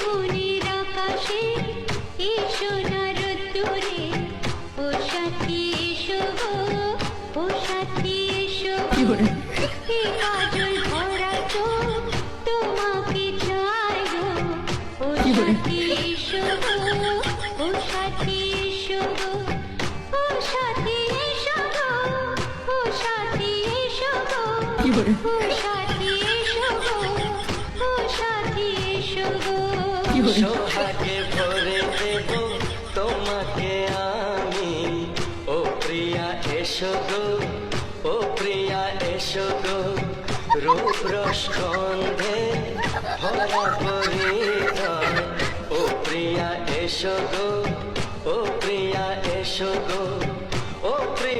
মনের আকাশে এসো না রোদ্দুরে, ও সাথী এসো গো, ও সাথী এসো গো। এ কাজল ভরা চোখ তোমাকে চাই গো, ও সাথী এসো গো, ও সাথী এসো গো, ও সাথী এসো গো, ও সাথী এসো গো, ও সাথী এসো গো, ও সাথী এসো গো। সোহাগে ভরে দেব তোমাকে আমি, ও প্রিয়া এসো গো, ও প্রিয়া এসো গো। রূপ রস গন্ধে ভরা পরিচয়, ও প্রিয়া এসো গো, ও প্রিয়া এসো গো।